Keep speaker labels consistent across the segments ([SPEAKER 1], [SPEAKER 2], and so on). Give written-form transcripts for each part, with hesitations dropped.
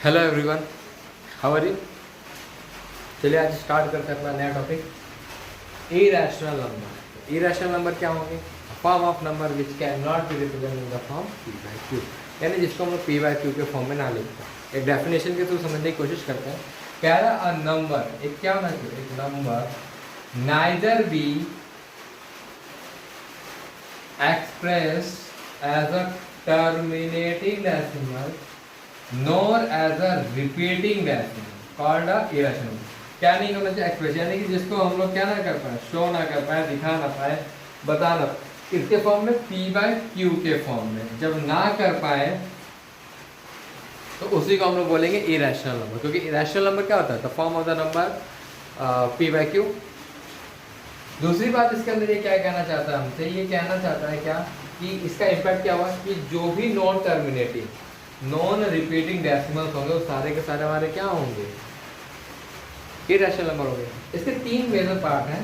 [SPEAKER 1] Hello everyone, how are you. चलिए आज start करते हैं अपना नया topic irrational number. Irrational number क्या होंगे? Form of number which can not be represented in the form P by Q, यानी जिसको हम लोग पी बाई क्यू के फॉर्म में ना लिखते हैं। एक डेफिनेशन के थ्रू समझने की कोशिश करते हैं। कह रहा अ नंबर, एक क्या होना चाहिए, एक number neither be expressed as a terminating decimal nor as a repeating decimal called a irrational। क्या नहीं होना चाहिए? एक्सप्रेस, यानी कि जिसको हम लोग क्या ना कर पाए, शो ना कर पाए, दिखा ना पाए, बता ना, किसके फॉर्म में? पी बाई क्यू के फॉर्म में। जब ना कर पाए तो उसी को हम लोग बोलेंगे इरेशनल नंबर, क्योंकि इरेशनल नंबर क्या होता है? The form of the number P by Q. दूसरी बात इसके अंदर ये क्या कहना चाहता है हमसे, ये कहना चाहता है क्या कि इसका इम्पैक्ट क्या हुआ कि जो भी non terminating non repeating decimals होंगे वो सारे के सारे हमारे क्या होंगे? इरेशनल नंबर होंगे। इसके तीन मेजर पार्ट हैं,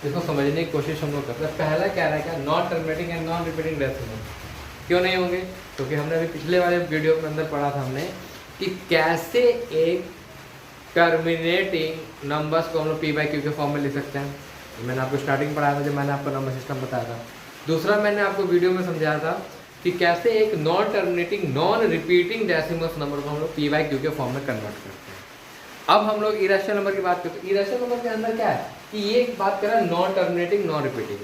[SPEAKER 1] इसको समझने की कोशिश हम लोग करते हैं। पहला क्या रहा है, क्या non terminating and non repeating decimal क्यों नहीं होंगे? क्योंकि हमने अभी पिछले वाले वीडियो के अंदर पढ़ा था हमने कि कैसे एक टर्मिनेटिंग नंबर्स को हम लोग पी बाई क्यू के फॉर्म में लिख सकते हैं। मैंने आपको स्टार्टिंग पढ़ाया था जब मैंने आपको नंबर सिस्टम बताया था। दूसरा मैंने आपको वीडियो में समझाया था कि कैसे एक non terminating non repeating decimals number को हम लोग पी बाई क्यू के फॉर्म में कन्वर्ट करते हैं। अब हम लोग इरेशनल नंबर की बात करते हैं। इरेशनल नंबर के अंदर क्या है कि ये बात कर रहा है नॉन टर्मिनेटिंग नॉन रिपीटिंग,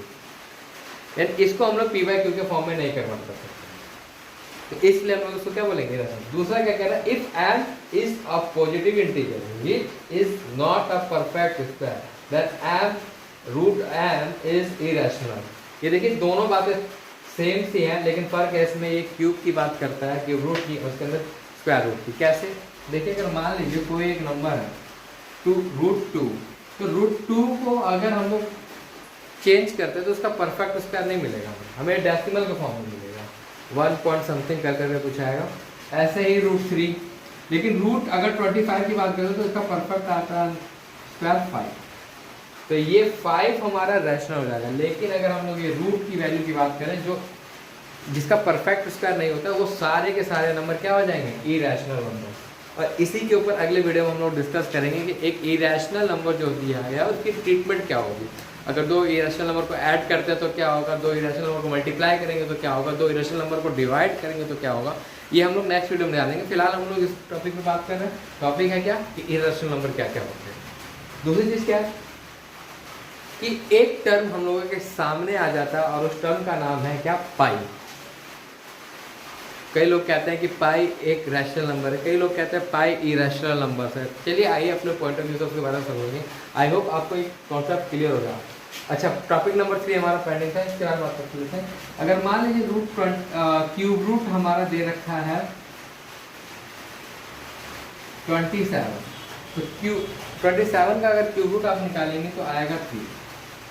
[SPEAKER 1] यानी इसको हम लोग पी बाई क्यू के फॉर्म में नहीं कन्वर्ट कर सकते, तो इसलिए हम लोग उसको क्या बोलेंगे? इरेशनल। दूसरा क्या कह रहा है, if M is a positive integer which is not a perfect square then M root M is irrational. ये देखिए दोनों बातें सेम सी हैं, लेकिन फर्क है इसमें ये क्यूब की बात करता है कि रूट की, उसके अंदर स्क्वायर रूट की। कैसे? देखिए अगर मान लीजिए कोई एक नंबर है √2, तो √2 को अगर हम लोग चेंज करते हैं तो उसका परफेक्ट स्क्वायर नहीं मिलेगा, हमें डेसिमल के फॉर्म में मिलेगा, 1 पॉइंट समथिंग करके कुछ आएगा। ऐसे ही √3, लेकिन रूट अगर 25 की बात करें तो इसका परफेक्ट आता है स्क्वायर 5, तो ये 5 हमारा रैशनल हो जाएगा। लेकिन अगर हम लोग ये रूट की वैल्यू की बात करें जो जिसका परफेक्ट स्क्वायर नहीं होता, वो सारे के सारे नंबर क्या हो जाएंगे? Irrational number. और इसी के ऊपर अगले वीडियो में हम लोग डिस्कस करेंगे कि एक इरेशनल नंबर जो दिया गया है उसकी ट्रीटमेंट क्या होगी। अगर दो इरेशनल नंबर को ऐड करते हैं तो क्या होगा, दो इरेशनल नंबर को मल्टीप्लाई करेंगे तो क्या होगा, दो इरेशनल नंबर को डिवाइड करेंगे तो क्या होगा, ये हम लोग नेक्स्ट वीडियो में जानेंगे। फिलहाल हम लोग इस टॉपिक में बात कर रहे हैं। टॉपिक है क्या कि इरेशनल नंबर क्या क्या होते हैं। दूसरी चीज़ क्या है कि एक टर्म हम लोगों के सामने आ जाता है और उस टर्म का नाम है क्या? पाई। कई लोग कहते हैं कि पाई एक रैशनल नंबर है, कई लोग कहते हैं पाई इरेशनल नंबर है। चलिए आइए अपने पॉइंट ऑफ व्यू से उसके बारे में समझेंगे। आई होप आपको एक कॉन्सेप्ट क्लियर होगा। अच्छा, टॉपिक नंबर 3 हमारा पेंडिंग था, इसके बाद बात करते हैं। अगर मान लीजिए क्यूब रूट हमारा दे रखा है 27, तो 27 का अगर क्यूब रूट आप निकालेंगे तो आएगा 3,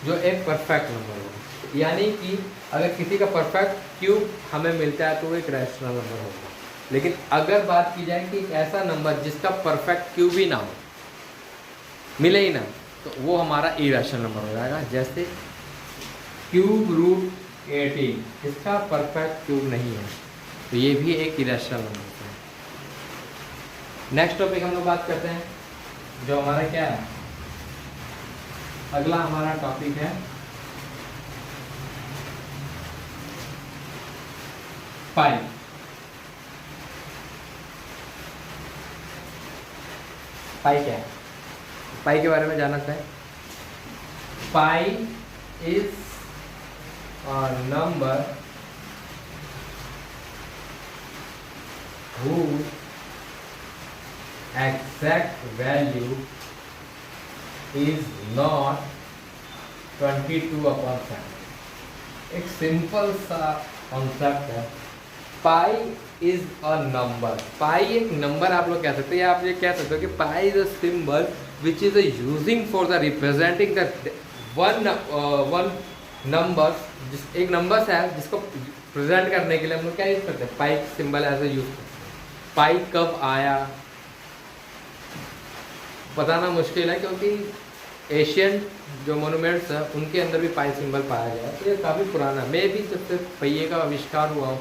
[SPEAKER 1] जो एक परफेक्ट नंबर होगा। यानी कि अगर किसी का परफेक्ट क्यूब हमें मिलता है तो वो एक रैशनल नंबर होगा। लेकिन अगर बात की जाए कि एक ऐसा नंबर जिसका परफेक्ट क्यूब ही ना हो, मिले ही ना, तो वो हमारा इरेशनल नंबर हो जाएगा। जैसे क्यूब रूट 18, इसका परफेक्ट क्यूब नहीं है, तो ये भी एक इरेशनल नंबर है। नेक्स्ट टॉपिक हम लोग बात करते हैं, जो हमारा क्या है, अगला हमारा टॉपिक है पाई। पाई क्या है? पाई के बारे में जानना चाहें। पाई is a number whose exact value is not 22/7। एक सिंपल सा कॉन्सेप्ट है। Pi is a number, pi एक नंबर आप लोग कह सकते हैं, या आप ये कह सकते हो कि पाई is a symbol which is using for the representing the one number. जिस एक नंबर है जिसको प्रेजेंट करने के लिए हम लोग क्या यूज करते हैं? पाई सिंबल एज ए यूज करते हैं। पाई कब आया बताना मुश्किल है, क्योंकि एशियन जो मोनूमेंट्स हैं उनके अंदर भी पाई सिंबल पाया गया है, तो ये काफ़ी पुराना, मे भी जब से पहिए का आविष्कार हुआ हो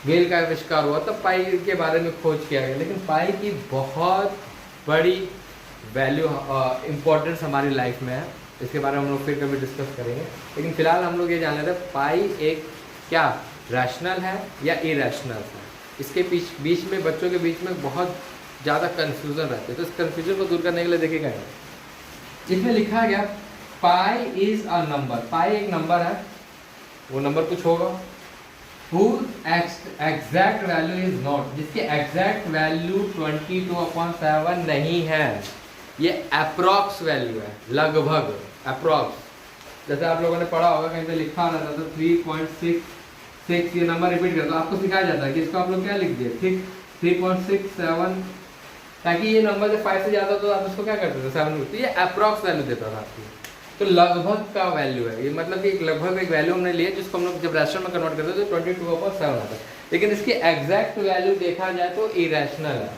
[SPEAKER 1] गेल का आविष्कार हुआ तब पाई के बारे में खोज किया गया, लेकिन पाई की बहुत बड़ी वैल्यू इम्पोर्टेंस हमारी लाइफ में है। इसके बारे में हम लोग फिर कभी डिस्कस करेंगे, लेकिन फिलहाल हम लोग ये जान लेते हैं पाई एक क्या रैशनल है या इरेशनल है। इसके बीच में बच्चों के बीच में बहुत ज़्यादा कन्फ्यूज़न रहते हैं, तो इस कन्फ्यूजन को दूर करने के लिए देखिएगा इसमें लिखा गया पाई इज़ अ नंबर। पाई एक नंबर है, वो नंबर कुछ होगा whose exact value is not, जिसकी एग्जैक्ट वैल्यू 22/7 नहीं है, ये अप्रॉक्स वैल्यू है, लगभग अप्रॉक्स। जैसे आप लोगों ने पढ़ा होगा कहीं पे लिखा रहता था 3.66, ये नंबर रिपीट करता, आपको सिखाया जाता है कि इसको आप लोग क्या लिख दिए, ठीक 3.67, ताकि ये नंबर जब 5 से ज़्यादा तो आप इसको क्या करते थे 7, तो ये अप्रॉक्स वैल्यू देता था आपकी। तो लगभग का वैल्यू है ये, मतलब कि लगभग एक वैल्यू हमने लिया जिसको हम लोग जब रैशनल में कन्वर्ट करते हैं तो 22/7 आता है, लेकिन इसकी एग्जैक्ट वैल्यू देखा जाए तो इरेशनल है।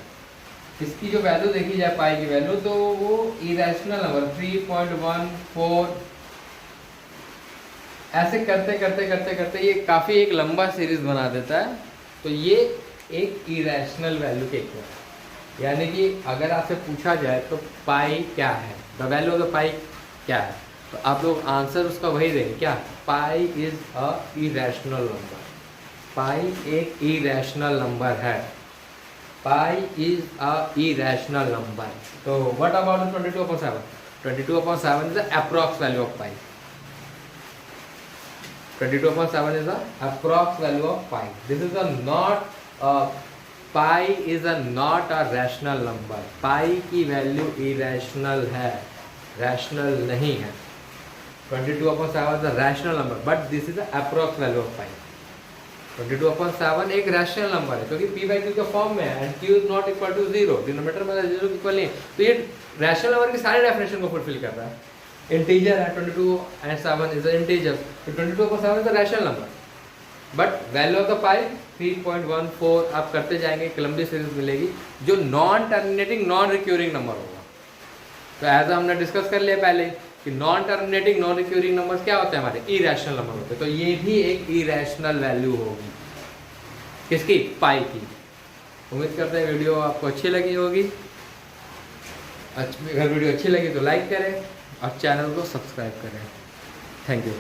[SPEAKER 1] इसकी जो वैल्यू देखी जाए पाई की वैल्यू, तो वो इरेशनल नंबर 3.14, ऐसे करते करते करते करते ये काफ़ी एक लंबा सीरीज बना देता है। तो ये एक इरेशनल वैल्यू के इक्वल है, यानी कि अगर आपसे पूछा जाए तो पाई क्या है, द वैल्यू ऑफ द पाई क्या है, तो आप लोग आंसर उसका वही देंगे, क्या pi is a irrational number. Pi एक इरेशनल नंबर है, pi is a irrational number. तो what about 22/7? 22/7 is the approx value of pi. 22/7 is the approx value of pi. This is a not pi is a not a rational number. pi की value irrational है, rational नहीं है। 22/7 is a rational number, but this is the approx value of pi. 22/7 एक rational number है क्योंकि p by q के form में है and q is not equal to 0, denominator में 0 इक्वल नहीं है, तो ये रैशनल नंबर की सारी डेफिनेशन को फुलफिल कर रहा है। इंटीजर है 22 and 7 is an integer, तो 22/7 is a rational number, but value of the pi 3.14। आप करते जाएंगे, एक लंबी सीरीज मिलेगी जो non terminating non recurring number होगा। तो एज हमने डिस्कस कर लिया पहले कि non terminating non recurring numbers क्या होते हैं हमारे, इरेशनल नंबर होते हैं। तो ये भी एक इरेशनल वैल्यू होगी, किसकी, पाई की। उम्मीद करते हैं वीडियो आपको अच्छी लगी होगी। अगर वीडियो अच्छी लगी तो लाइक करें और चैनल को सब्सक्राइब करें। Thank you.